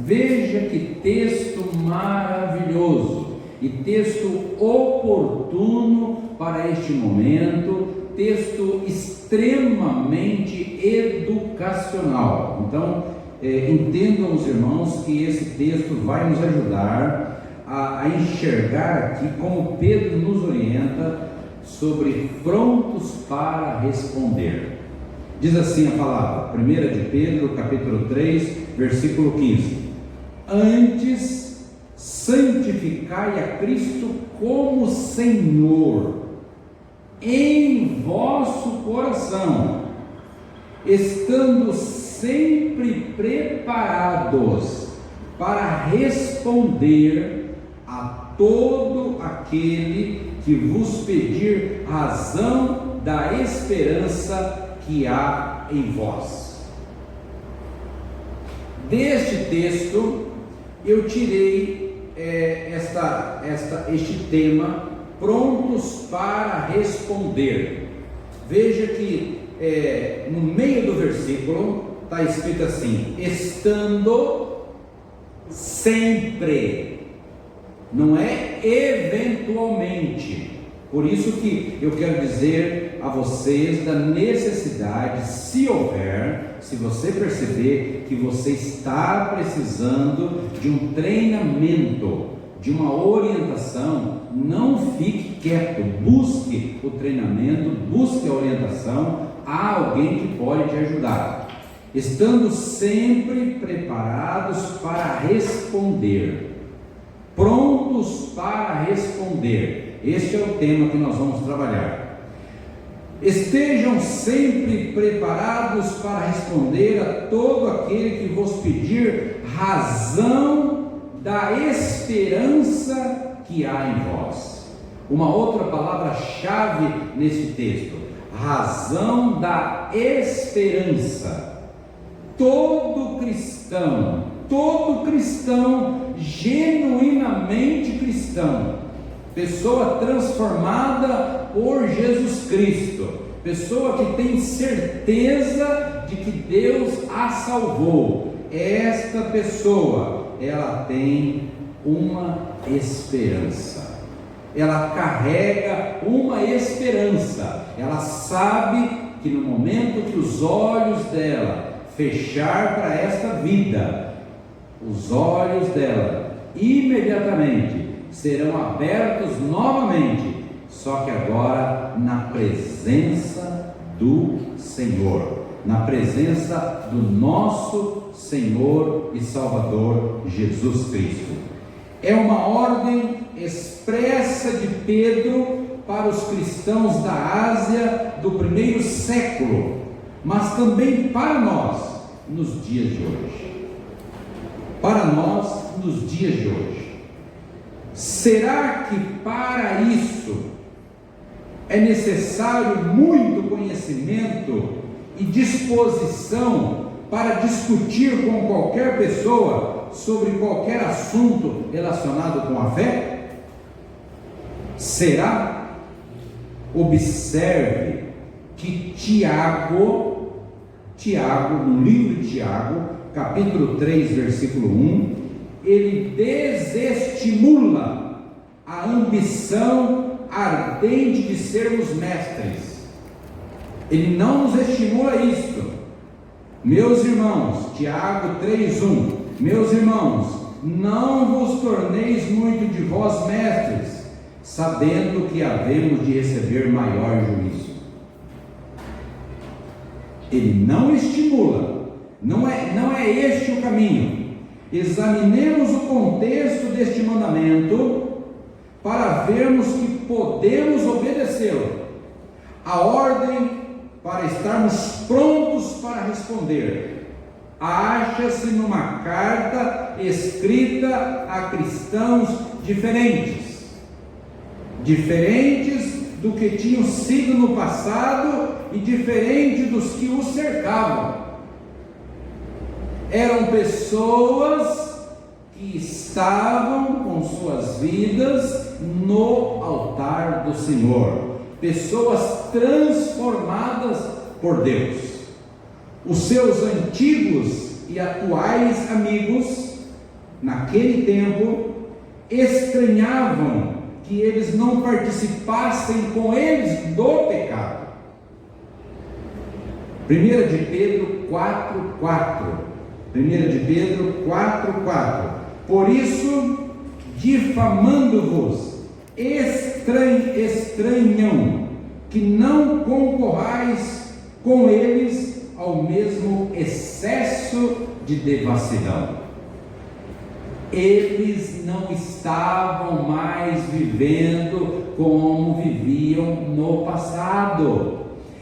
Veja que texto maravilhoso e texto oportuno para este momento, texto extremamente educacional. Então, entendam os irmãos que esse texto vai nos ajudar a enxergar aqui como Pedro nos orienta sobre prontos para responder. Diz assim a palavra, 1 de Pedro, capítulo 3, versículo 15: Antes, santificai a Cristo como Senhor em vosso coração, estando sempre preparados para responder a todo aquele que vos pedir razão da esperança que há em vós. Deste texto eu tirei este tema, prontos para responder. Veja que no meio do versículo está escrito assim: estando sempre, não é eventualmente. Por isso que eu quero dizer a vocês da necessidade, se houver, se você perceber que você está precisando de um treinamento, de uma orientação, não fique quieto, busque o treinamento, busque a orientação. Há alguém que pode te ajudar. Estando sempre preparados para responder, prontos para responder. Este é o tema que nós vamos trabalhar. Estejam sempre preparados para responder a todo aquele que vos pedir razão da esperança que há em vós. Uma outra palavra-chave nesse texto: razão da esperança. Todo cristão genuinamente cristão, pessoa transformada por Jesus Cristo, pessoa que tem certeza de que Deus a salvou, esta pessoa, ela tem uma esperança, ela carrega uma esperança, ela sabe que no momento que os olhos dela fechar para esta vida, os olhos dela imediatamente serão abertos novamente, só que agora na presença do Senhor, na presença do nosso Senhor e Salvador Jesus Cristo. É uma ordem expressa de Pedro para os cristãos da Ásia do primeiro século, mas também para nós nos dias de hoje. Para nós nos dias de hoje. Será que para isso é necessário muito conhecimento e disposição para discutir com qualquer pessoa sobre qualquer assunto relacionado com a fé? Será? Observe que Tiago, no livro de Tiago, capítulo 3, versículo 1, ele desestimula a ambição ardente de sermos mestres. Ele não nos estimula isto. Meus irmãos, Tiago 3:1, meus irmãos, não vos torneis muito de vós mestres, sabendo que havemos de receber maior juízo. Ele não estimula, não é este o caminho. Examinemos o contexto deste mandamento para vermos que podemos obedecê-lo. A ordem para estarmos prontos para responder acha-se numa carta escrita a cristãos diferentes do que tinham sido no passado e diferente dos que os cercavam. Eram pessoas que estavam com suas vidas no altar do Senhor, pessoas transformadas por Deus. Os seus antigos e atuais amigos naquele tempo, estranhavam que eles não participassem com eles do pecado. 1 de Pedro 4:4. 1 de Pedro 4:4. Por isso, difamando-vos, estranham, que não concorrais com eles ao mesmo excesso de devassidão. Eles não estavam mais vivendo como viviam no passado.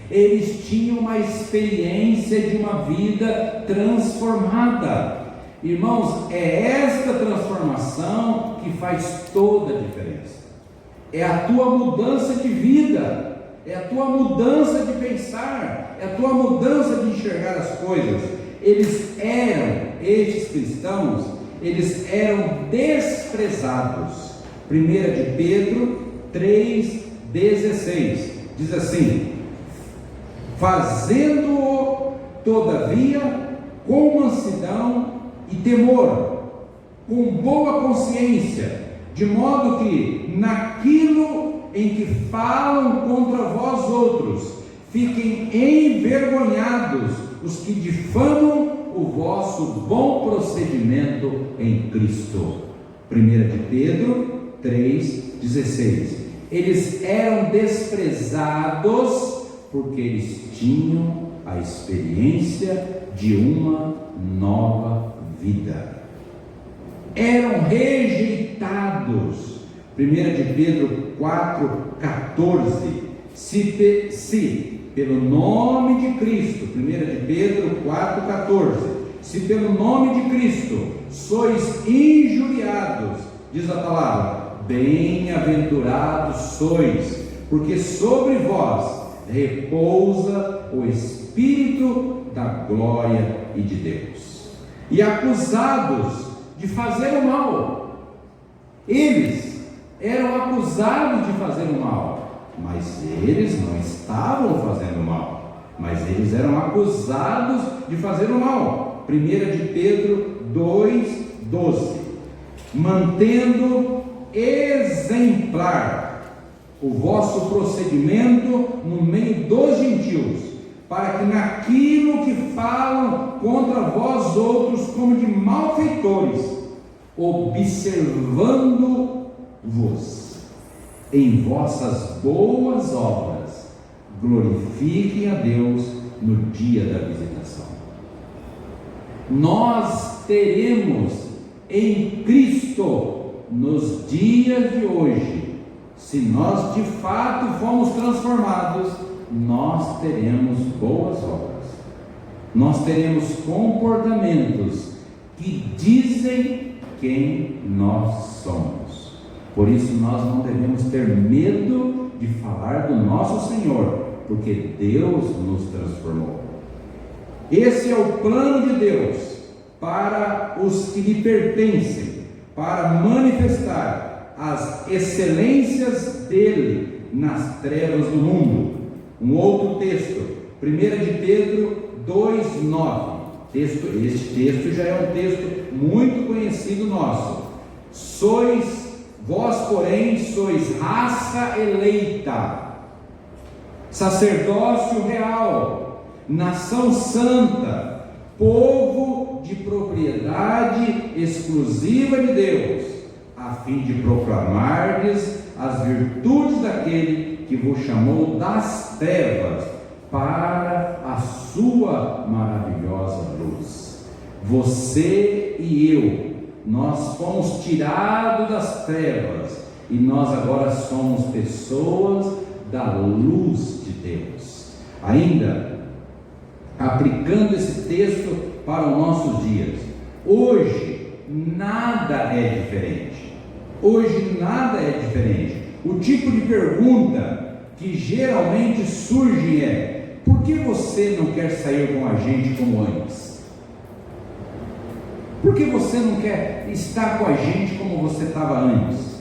Eles tinham uma experiência de uma vida transformada. Irmãos, é esta transformação que faz toda a diferença. É a tua mudança de vida, é a tua mudança de pensar, é a tua mudança de enxergar as coisas. Estes cristãos, eles eram desprezados. 1 de Pedro 3,16 diz assim: fazendo-o todavia com mansidão e temor, com boa consciência, de modo que naquilo em que falam contra vós outros, fiquem envergonhados os que difamam o vosso bom procedimento em Cristo. 1 de Pedro 3,16. Eles eram desprezados porque eles tinham a experiência de uma nova vida. Eram rejeitados. 1 de Pedro 4,14. Se pelo nome de Cristo, 1 de Pedro 4,14, se pelo nome de Cristo sois injuriados, diz a palavra, bem-aventurados sois, porque sobre vós repousa o Espírito da glória e de Deus. E acusados de fazer o mal, eles eram acusados de fazer o mal, mas eles não estavam fazendo mal, mas eles eram acusados de fazer o mal. 1 de Pedro 2,12. Mantendo exemplar o vosso procedimento no meio dos gentios, para que naquilo que falam contra vós outros como de malfeitores, observando-vos em vossas boas obras, glorifiquem a Deus no dia da visitação. Nós teremos em Cristo, nos dias de hoje, se nós de fato fomos transformados, nós teremos boas obras, nós teremos comportamentos que dizem quem nós somos. Por isso nós não devemos ter medo de falar do nosso Senhor, porque Deus nos transformou. Esse é o plano de Deus para os que lhe pertencem, para manifestar as excelências dele nas trevas do mundo. Um outro texto, 1 de Pedro 2,9. Este texto já é um texto muito conhecido nosso. Vós, porém, sois raça eleita, sacerdócio real, nação santa, povo de propriedade exclusiva de Deus, a fim de proclamardes as virtudes daquele que vos chamou das trevas para a sua maravilhosa luz. Você e eu, nós fomos tirados das trevas e nós agora somos pessoas da luz de Deus. Ainda aplicando esse texto para os nossos dias, hoje nada é diferente. Hoje nada é diferente. O tipo de pergunta que geralmente surge é: por que você não quer sair com a gente como antes? Por que você não quer estar com a gente como você estava antes?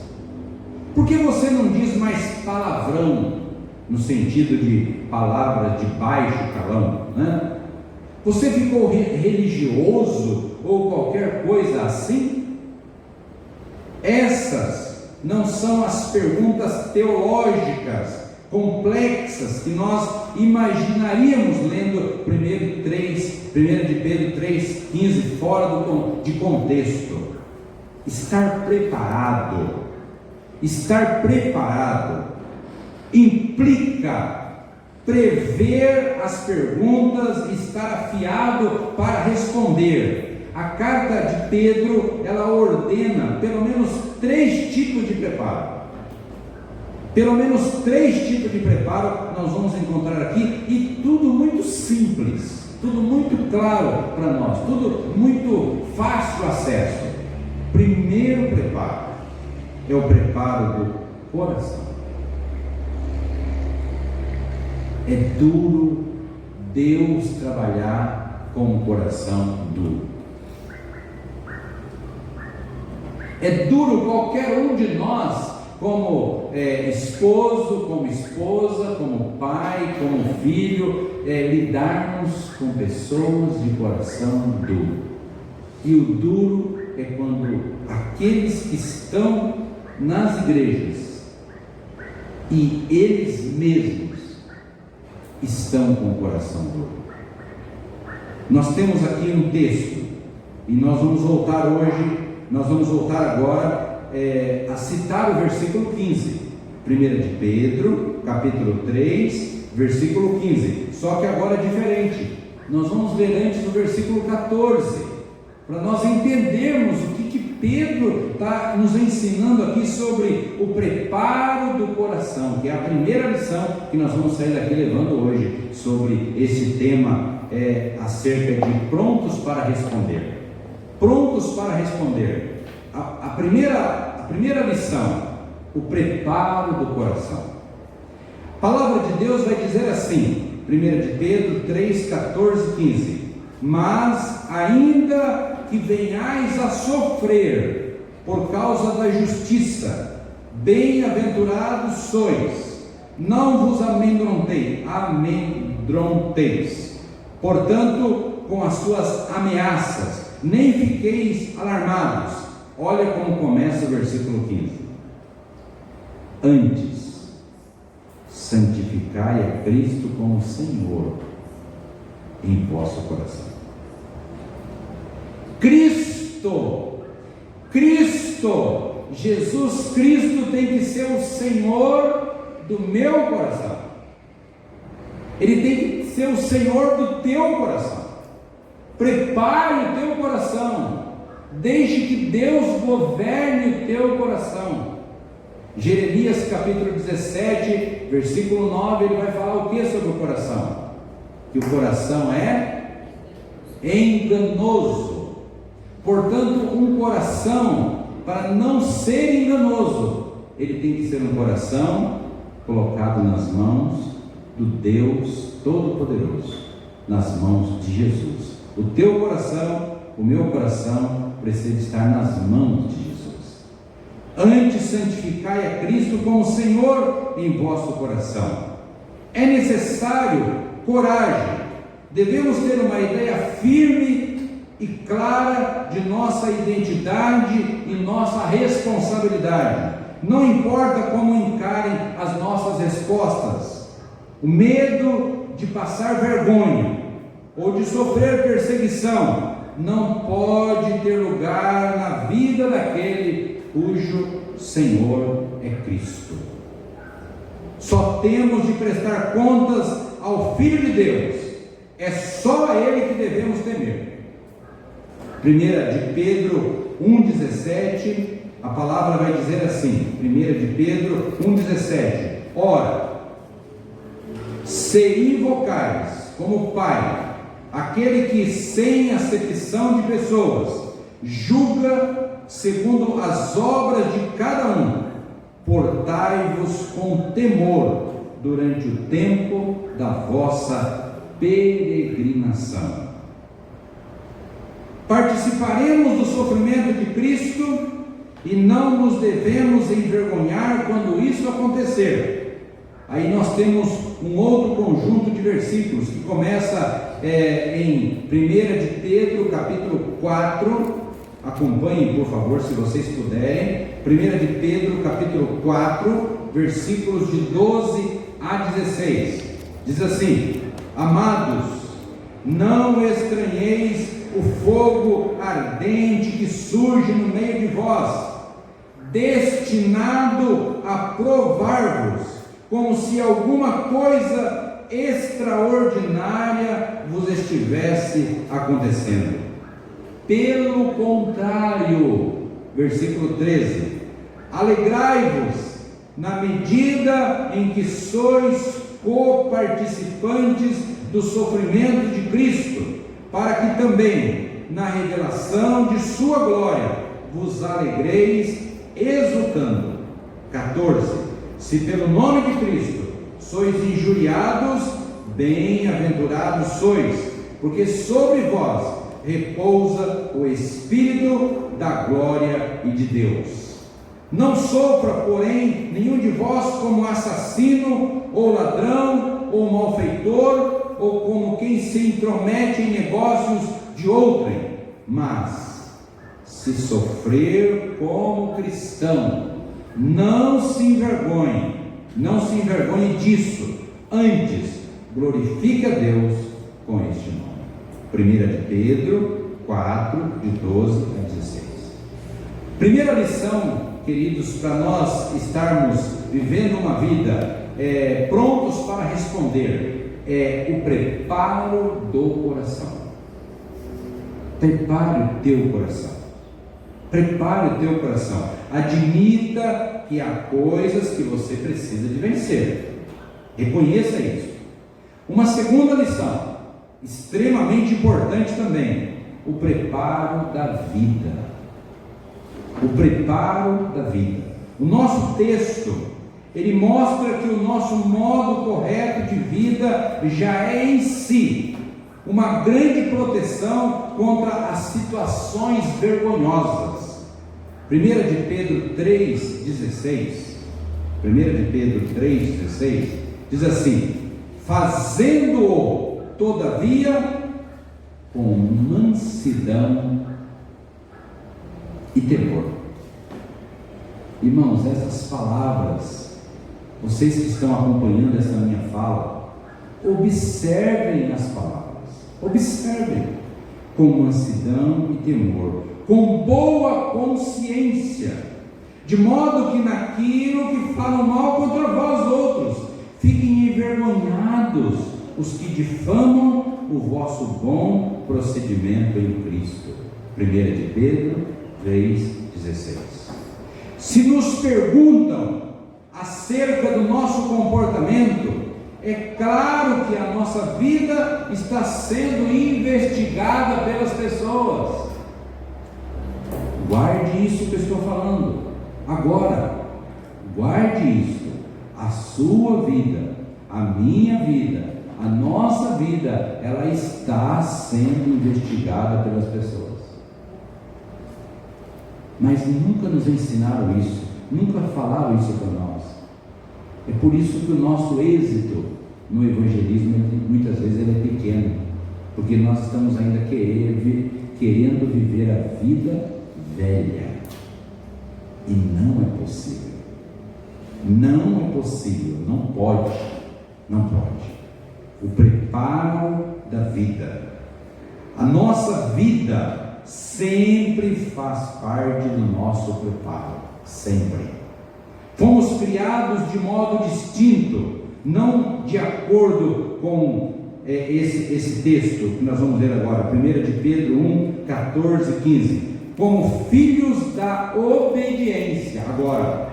Por que você não diz mais palavrão, no sentido de palavras de baixo calão, né? Você ficou religioso ou qualquer coisa assim? Essas não são as perguntas teológicas complexas que nós imaginaríamos lendo 1 de Pedro 3,15 fora de contexto. Estar preparado implica prever as perguntas e estar afiado para responder. A carta de Pedro, ela ordena pelo menos 3 tipos de preparo. Pelo menos 3 tipos de preparo nós vamos encontrar aqui, e tudo muito simples, tudo muito claro para nós, tudo muito fácil acesso. Primeiro preparo é o preparo do coração. É duro Deus trabalhar com um coração duro. É duro qualquer um de nós, como esposo, como esposa, como pai, como filho, lidarmos com pessoas de coração duro. E o duro é quando aqueles que estão nas igrejas e eles mesmos estão com o coração duro. Nós temos aqui um texto e nós vamos voltar agora a citar o versículo 15, 1 de Pedro, capítulo 3, versículo 15, só que agora é diferente. Nós vamos ler antes o versículo 14, para nós entendermos o que Pedro está nos ensinando aqui sobre o preparo do coração, que é a primeira lição que nós vamos sair daqui levando hoje, sobre esse tema acerca de prontos para responder. Prontos para responder. A primeira lição, o preparo do coração. A palavra de Deus vai dizer assim, 1 de Pedro 3, 14, 15: mas ainda que venhais a sofrer por causa da justiça, bem-aventurados sois, não vos amedronteis, portanto, com as suas ameaças, nem fiqueis alarmados. Olha como começa o versículo 15: antes, santificai a Cristo como Senhor em vosso coração. Jesus Cristo tem que ser o Senhor do meu coração. Ele tem que ser o Senhor do teu coração. Prepare o teu coração. Deixe que Deus governe o teu coração. Jeremias capítulo 17, versículo 9, ele vai falar o que sobre o coração? Que o coração é enganoso. Portanto, um coração, para não ser enganoso, ele tem que ser um coração colocado nas mãos do Deus Todo-Poderoso, nas mãos de Jesus. O teu coração, o meu coração, precisa estar nas mãos de Jesus. Antes, santificai a Cristo como Senhor em vosso coração. É necessário coragem. Devemos ter uma ideia firme e clara de nossa identidade e nossa responsabilidade. Não importa como encarem as nossas respostas, o medo de passar vergonha ou de sofrer perseguição não pode ter lugar na vida daquele cujo Senhor é Cristo. Só temos de prestar contas ao Filho de Deus. É só a Ele que devemos temer. 1 de Pedro 1,17, a palavra vai dizer assim, 1 de Pedro 1,17: ora, se invocais como Pai aquele que, sem acepção de pessoas, julga segundo as obras de cada um, portai-vos com temor durante o tempo da vossa peregrinação. Participaremos do sofrimento de Cristo e não nos devemos envergonhar quando isso acontecer. Aí nós temos um outro conjunto de versículos que começa em 1 de Pedro capítulo 4, acompanhem, por favor, se vocês puderem, 1 de Pedro, capítulo 4, versículos de 12 a 16. Diz assim: amados, não estranheis o fogo ardente que surge no meio de vós, destinado a provar-vos, como se alguma coisa extraordinária vos estivesse acontecendo. Pelo contrário, versículo 13: alegrai-vos na medida em que sois coparticipantes dos sofrimentos de Cristo, para que também na revelação de sua glória vos alegreis exultando. 14: se pelo nome de Cristo sois injuriados, bem-aventurados sois, porque sobre vós repousa o Espírito da glória e de Deus. Não sofra, porém, nenhum de vós como assassino, ou ladrão, ou malfeitor, ou como quem se intromete em negócios de outrem, mas se sofrer como cristão, não se envergonhe disso, antes glorifique a Deus com este nome. 1 de Pedro 4, de 12 a 16. Primeira lição, queridos, para nós estarmos vivendo uma vida prontos para responder, é o preparo do coração. Prepare o teu coração. Prepare o teu coração. Admita que há coisas que você precisa de vencer. Reconheça isso. Uma segunda lição, extremamente importante também, o preparo da vida. O preparo da vida. O nosso texto, ele mostra que o nosso modo correto de vida já é em si uma grande proteção contra as situações vergonhosas. 1 de Pedro 3,16. 1 de Pedro 3,16 diz assim: fazendo-o todavia com mansidão e temor. Irmãos, essas palavras, vocês que estão acompanhando essa minha fala, observem as palavras, observem, com mansidão e temor, com boa consciência, de modo que naquilo que falam mal contra vós outros, fiquem envergonhados os que difamam o vosso bom procedimento em Cristo. 1 de Pedro 3,16. Se nos perguntam acerca do nosso comportamento, é claro que a nossa vida está sendo investigada pelas pessoas. Guarde isso que eu estou falando agora. Guarde isso. A sua vida, a minha vida, a nossa vida, ela está sendo investigada pelas pessoas. Mas nunca nos ensinaram isso, nunca falaram isso para nós. É por isso que o nosso êxito no evangelismo, muitas vezes, ele é pequeno, porque nós estamos ainda querendo viver a vida velha, e não é possível. Não é possível, não pode. O preparo da vida, a nossa vida sempre faz parte do nosso preparo, sempre. Fomos criados de modo distinto, não de acordo com esse texto que nós vamos ler agora, 1 de Pedro 1, 14 e 15, como filhos da obediência. Agora,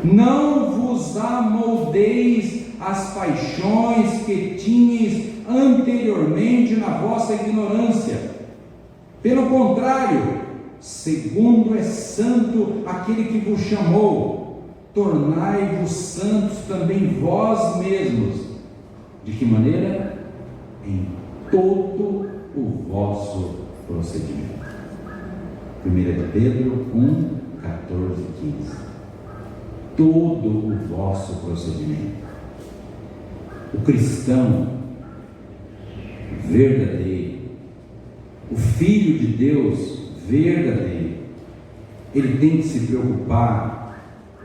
não vos amoldeis às paixões que tinhas anteriormente na vossa ignorância. Pelo contrário, segundo é santo aquele que vos chamou, tornai-vos santos também vós mesmos. De que maneira? Em todo o vosso procedimento. 1 de Pedro 1, 14 e 15. Todo o vosso procedimento. O cristão verdadeiro, o Filho de Deus verdadeiro. Ele tem que se preocupar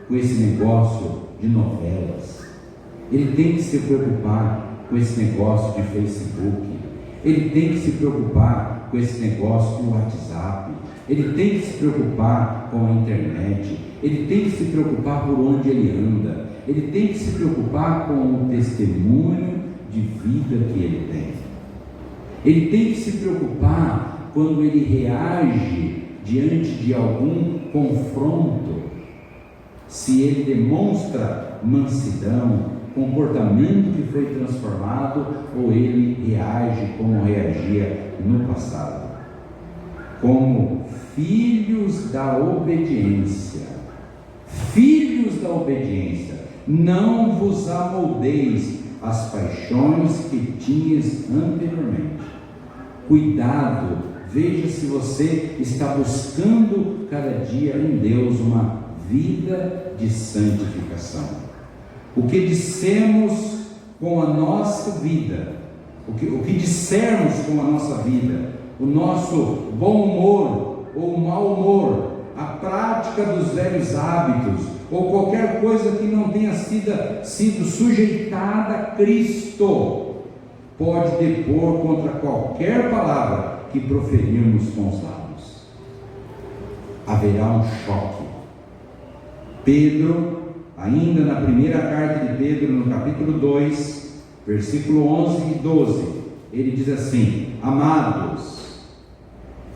com esse negócio de novelas. Ele tem que se preocupar com esse negócio de Facebook. Ele tem que se preocupar com esse negócio do WhatsApp. Ele tem que se preocupar com a internet. Ele tem que se preocupar por onde ele anda. Ele tem que se preocupar com o testemunho de vida que ele tem. Ele tem que se preocupar quando ele reage diante de algum confronto, se ele demonstra mansidão, comportamento que foi transformado, ou ele reage como reagia no passado. Como filhos da obediência. Filhos da obediência, não vos amoldeis às paixões que tinhas anteriormente. Cuidado, veja se você está buscando cada dia em Deus uma vida de santificação. O que dissemos com a nossa vida, o que dissermos com a nossa vida, o nosso bom humor ou mau humor, a prática dos velhos hábitos, ou qualquer coisa que não tenha sido sujeitada a Cristo, pode depor contra qualquer palavra que proferirmos com os lábios. Haverá um choque. Pedro, ainda na primeira carta de Pedro, no capítulo 2, versículo 11 e 12, ele diz assim: amados,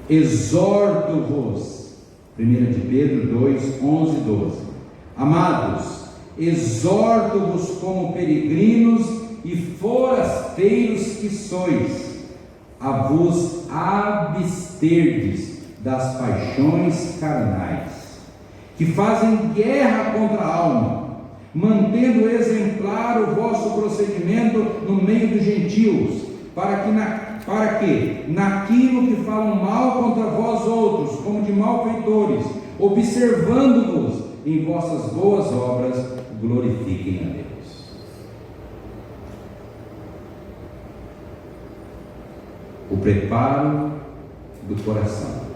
exorto-vos, 1 de Pedro 2, 11 e 12, amados, exorto-vos como peregrinos e forasteiros que sois, a vos absterdes das paixões carnais, que fazem guerra contra a alma, mantendo exemplar o vosso procedimento no meio dos gentios, para que naquilo que falam mal contra vós outros, como de malfeitores, observando-vos em vossas boas obras, glorifiquem a Deus. O preparo do coração.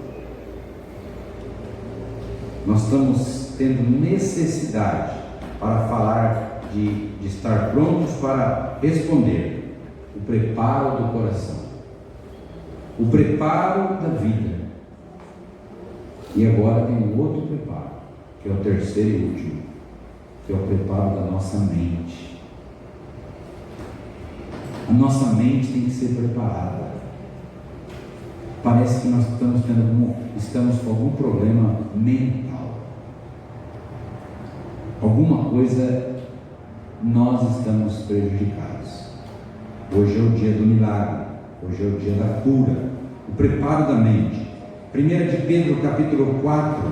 Nós estamos tendo necessidade para falar de estar prontos para responder. O preparo do coração, o preparo da vida. E agora tem um outro preparo, que é o terceiro e último, que é o preparo da nossa mente. A nossa mente tem que ser preparada. Parece que nós estamos com algum problema mental, alguma coisa nós estamos prejudicados. Hoje é o dia do milagre, hoje é o dia da cura, o preparo da mente. 1 de Pedro capítulo 4,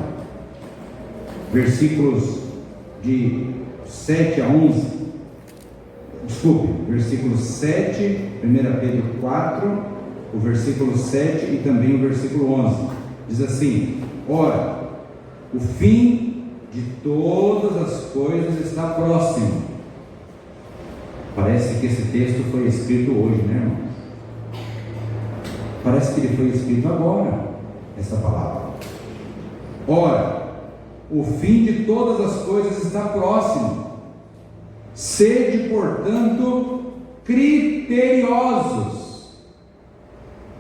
versículos de 7 a 11, versículo 7, 1 Pedro 4, o versículo 7 e também o versículo 11, diz assim: ora, o fim de todas as coisas está próximo. Parece que esse texto foi escrito hoje, né, irmãos? Parece que ele foi escrito agora, essa palavra. Ora, o fim de todas as coisas está próximo. Sede, portanto, criteriosos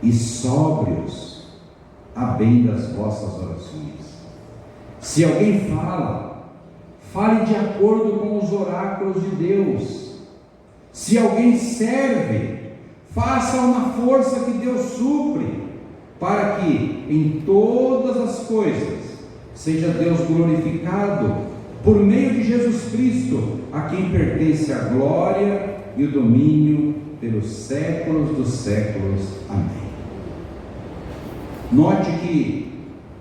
e sóbrios a bem das vossas orações. Se alguém fale de acordo com os oráculos de Deus. Se alguém serve, faça-o na força que Deus supre, para que em todas as coisas seja Deus glorificado por meio de Jesus Cristo, a quem pertence a glória e o domínio pelos séculos dos séculos. Amém. Note que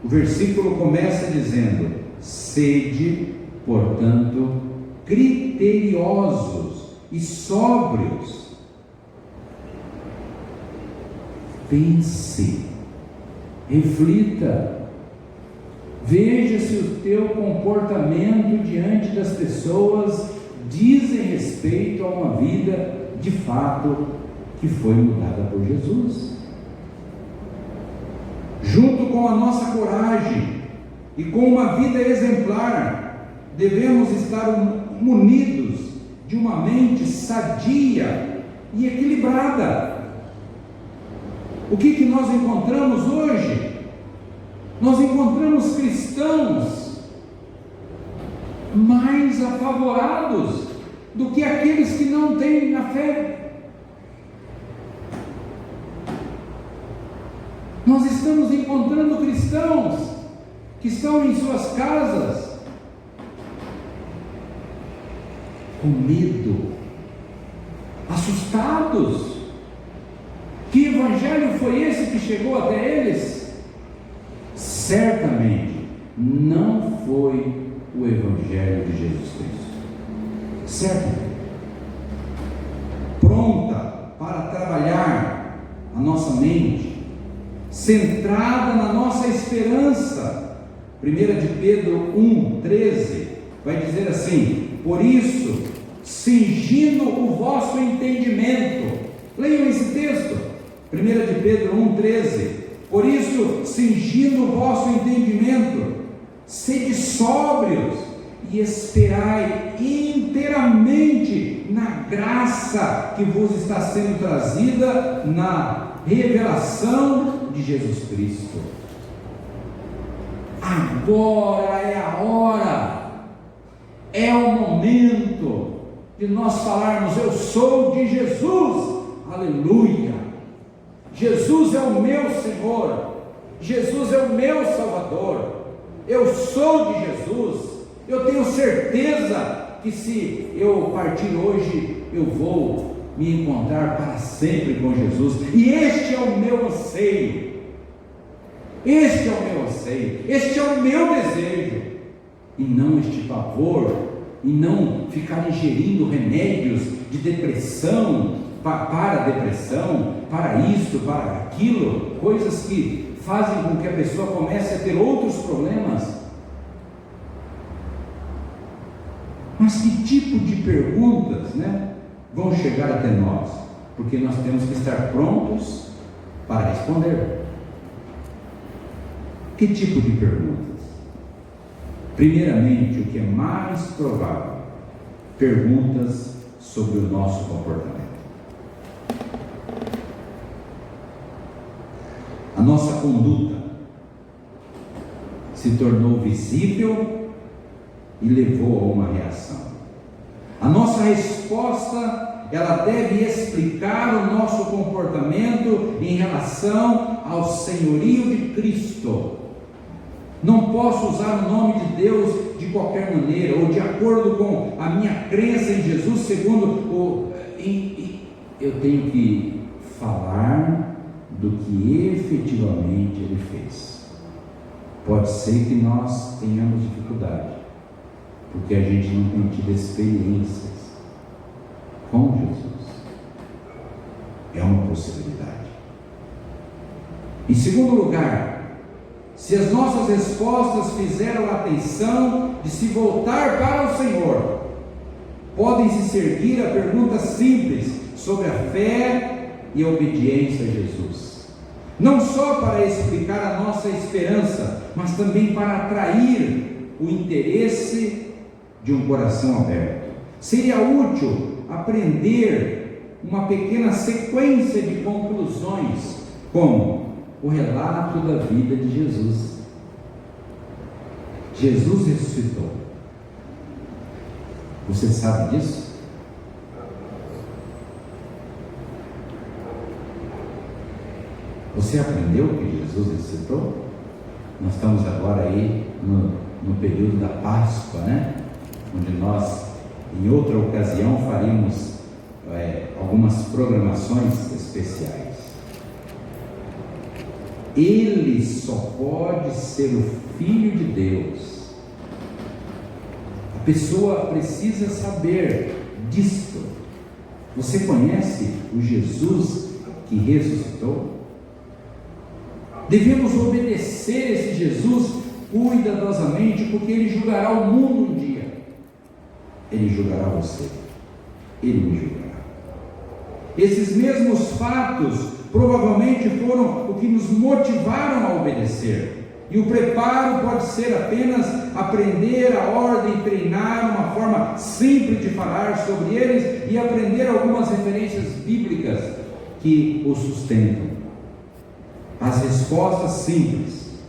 o versículo começa dizendo: sede, portanto, criteriosos e sóbrios. Pense, reflita, veja se o teu comportamento diante das pessoas dizem respeito a uma vida de fato que foi mudada por Jesus. Junto com a nossa coragem e com uma vida exemplar, devemos estar munidos de uma mente sadia e equilibrada. O que nós encontramos hoje? Nós encontramos cristãos mais apavorados do que aqueles que não têm a fé. Nós estamos encontrando cristãos que estão em suas casas com medo, assustados. Que evangelho foi esse que chegou até eles? Certamente não foi o evangelho de Jesus Cristo. Certamente. Pronta para trabalhar a nossa mente, centrada na nossa esperança. 1 de Pedro 1,13 vai dizer assim: por isso, cingindo o vosso entendimento. Leiam esse texto, 1 de Pedro 1,13. Por isso, cingindo o vosso entendimento, sede sóbrios e esperai inteiramente na graça que vos está sendo trazida na revelação de Jesus Cristo. Agora é a hora, é o momento de nós falarmos: eu sou de Jesus, aleluia. Jesus é o meu Senhor, Jesus é o meu Salvador, eu sou de Jesus. Eu tenho certeza que se eu partir hoje, eu vou me encontrar para sempre com Jesus, e este é o meu anseio, este é o meu anseio, este é o meu desejo, e não este pavor, e não ficar ingerindo remédios de depressão, para a depressão, para isto, para aquilo, coisas que fazem com que a pessoa comece a ter outros problemas. Mas que tipo de perguntas, vão chegar até nós? Porque nós temos que estar prontos para responder. Que tipo de perguntas? Primeiramente, o que é mais provável, perguntas sobre o nosso comportamento. A nossa conduta se tornou visível e levou a uma reação. A nossa resposta, ela deve explicar o nosso comportamento em relação ao senhorio de Cristo. Não posso usar o nome de Deus de qualquer maneira, ou de acordo com a minha crença em Jesus, segundo eu tenho que falar do que efetivamente Ele fez. Pode ser que nós tenhamos dificuldade, porque a gente não tem tido experiências com Jesus. É uma possibilidade. Em segundo lugar, se as nossas respostas fizeram a atenção de se voltar para o Senhor, podem se seguir a pergunta simples sobre a fé e a obediência a Jesus, não só para explicar a nossa esperança, mas também para atrair o interesse de um coração aberto. Seria útil aprender uma pequena sequência de conclusões, como o relato da vida de Jesus. Jesus ressuscitou. Você sabe disso? Você aprendeu que Jesus ressuscitou? Nós estamos agora aí no período da Páscoa, onde nós, em outra ocasião, faríamos algumas programações especiais. Ele só pode ser o Filho de Deus. A pessoa precisa saber disto. Você conhece o Jesus que ressuscitou? Devemos obedecer esse Jesus cuidadosamente, porque Ele julgará o mundo um dia. Ele julgará você. Ele me julgará. Esses mesmos fatos provavelmente foram o que nos motivaram a obedecer. E o preparo pode ser apenas aprender a ordem, treinar uma forma simples de falar sobre eles e aprender algumas referências bíblicas que o sustentam. As respostas simples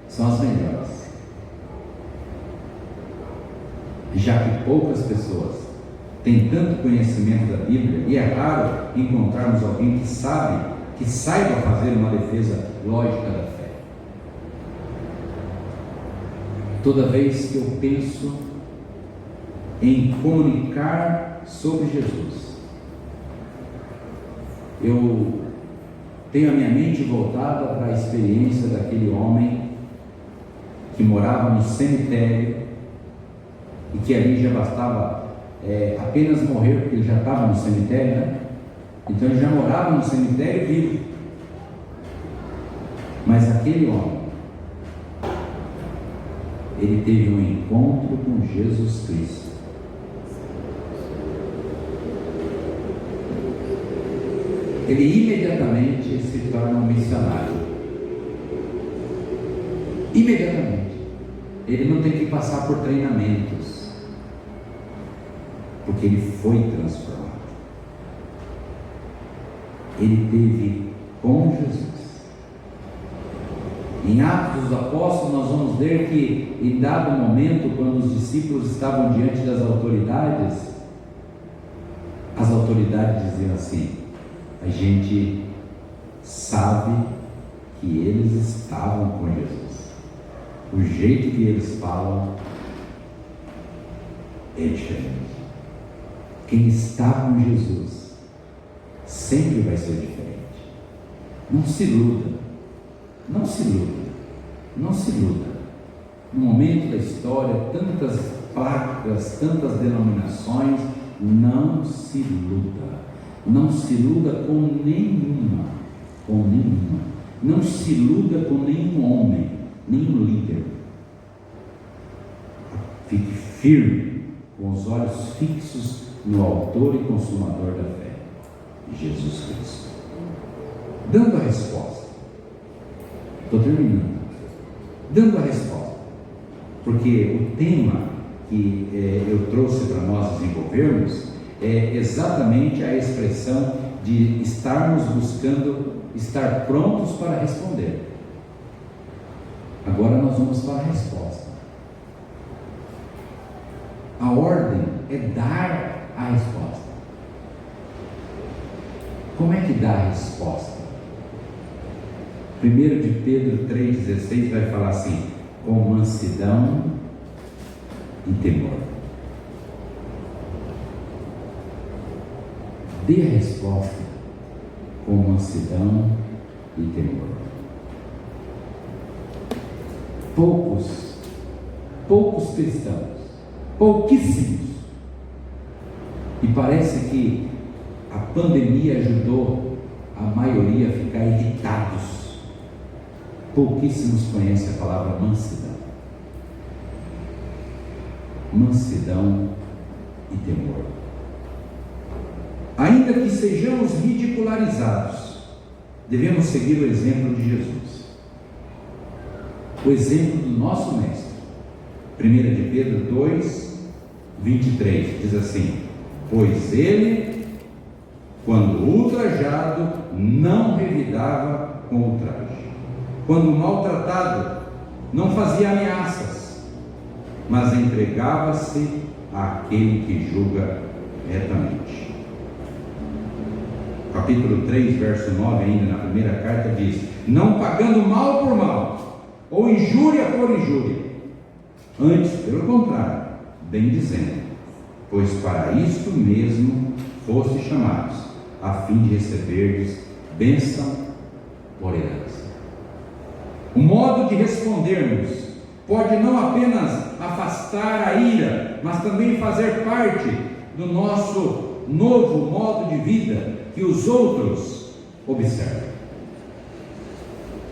são as melhores, já que poucas pessoas têm tanto conhecimento da Bíblia, e é raro encontrarmos alguém que saiba fazer uma defesa lógica da fé. Toda vez que eu penso em comunicar sobre Jesus, eu tenho a minha mente voltada para a experiência daquele homem que morava no cemitério e que ali já bastava apenas morrer, porque ele já estava no cemitério, né? Então ele já morava no cemitério vivo. Mas aquele homem, ele teve um encontro com Jesus Cristo. Ele imediatamente se torna um missionário. Imediatamente. Ele não tem que passar por treinamentos, porque ele foi transformado. Ele teve com Jesus. Em Atos dos Apóstolos nós vamos ver que em dado momento, quando os discípulos estavam diante das autoridades, as autoridades diziam assim: a gente sabe que eles estavam com Jesus, o jeito que eles falam é diferente. Quem está com Jesus sempre vai ser diferente. Não se iluda. Não se iluda, não se iluda. No momento da história, tantas placas, tantas denominações, não se iluda. Não se iluda com nenhuma. Não se iluda com nenhum homem, nenhum líder. Fique firme, com os olhos fixos no autor e consumador da fé, Jesus Cristo. Dando a resposta. Estou terminando. Dando a resposta, porque o tema que eu trouxe para nós desenvolvermos é exatamente a expressão de estarmos buscando estar prontos para responder. Agora nós vamos para a resposta. A ordem é dar a resposta. Como é que dá a resposta? 1 de Pedro 3,16 vai falar assim: com mansidão e temor. Dê a resposta com mansidão e temor. Poucos cristãos, pouquíssimos, e parece que a pandemia ajudou a maioria a ficar irritados. Pouquíssimos conhecem a palavra mansidão. Mansidão e temor. Ainda que sejamos ridicularizados, devemos seguir o exemplo de Jesus. O exemplo do nosso mestre. 1 de Pedro 2, 23 diz assim: pois ele, quando ultrajado, não revidava com ultraje. Quando maltratado, não fazia ameaças, mas entregava-se àquele que julga retamente. Capítulo 3, verso 9, ainda na primeira carta, diz: não pagando mal por mal, ou injúria por injúria, antes, pelo contrário, bem dizendo, pois para isto mesmo foste chamados, a fim de receberdes bênção por herança. O modo de respondermos pode não apenas afastar a ira, mas também fazer parte do nosso novo modo de vida que os outros observam.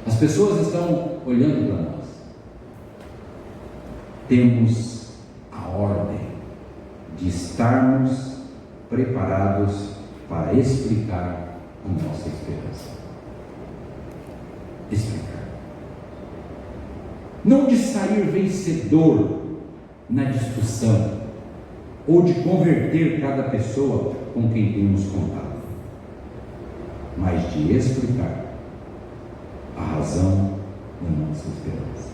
As pessoas estão olhando para nós. Temos a ordem de estarmos preparados para explicar a nossa esperança. Explicar. Não de sair vencedor na discussão, ou de converter cada pessoa com quem temos contato, mas de explicar a razão da nossa esperança.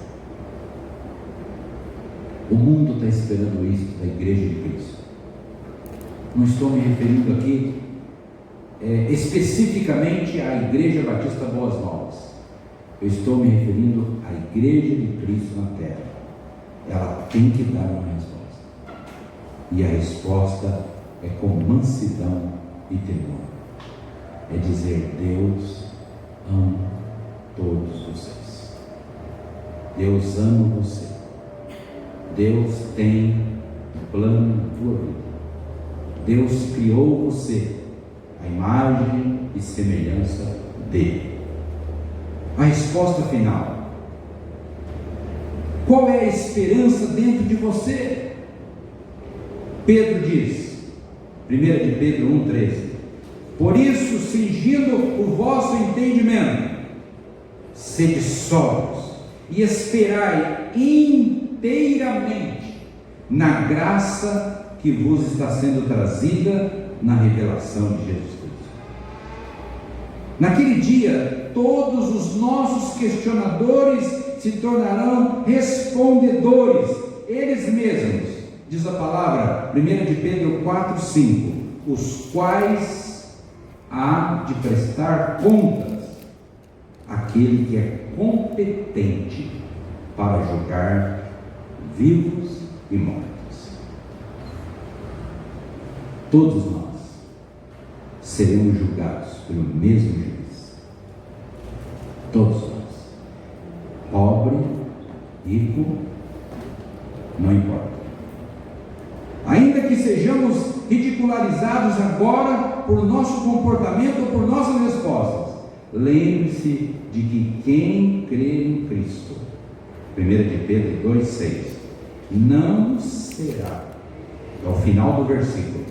O mundo está esperando isso da Igreja de Cristo. Não estou me referindo aqui especificamente à Igreja Batista Boas Novas. Eu estou me referindo à Igreja de Cristo na Terra. Ela tem que dar uma resposta. E a resposta é com mansidão e temor. É dizer: Deus ama todos vocês. Deus ama você. Deus tem um plano na tua vida. Deus criou você à imagem e semelhança dele. A resposta final: qual é a esperança dentro de você? Pedro diz, 1 de Pedro 1,13: por isso, cingindo o vosso entendimento, sede sóbrios e esperai inteiramente na graça que vos está sendo trazida na revelação de Jesus Cristo. Naquele dia, todos os nossos questionadores se tornarão respondedores, eles mesmos. Diz a palavra, 1 de Pedro 4,5: os quais há de prestar contas aquele que é competente para julgar vivos e mortos. Todos nós seremos julgados pelo mesmo juiz. Todos nós. Pobre, rico, não importa. Ainda que sejamos ridicularizados agora por nosso comportamento ou por nossas respostas, lembre-se de que quem crê em Cristo, 1 de Pedro 2,6, não será, ao final do versículo,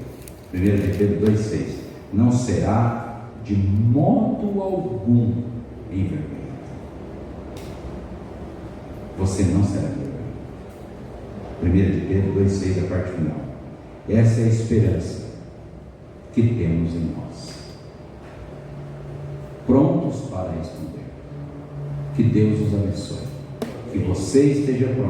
1 de Pedro 2,6, não será de modo algum envergonhado. Você não será envergonhado. 1 de Pedro 2,6, a parte final. Essa é a esperança que temos em nós, prontos para responder. Que Deus os abençoe, que você esteja pronto.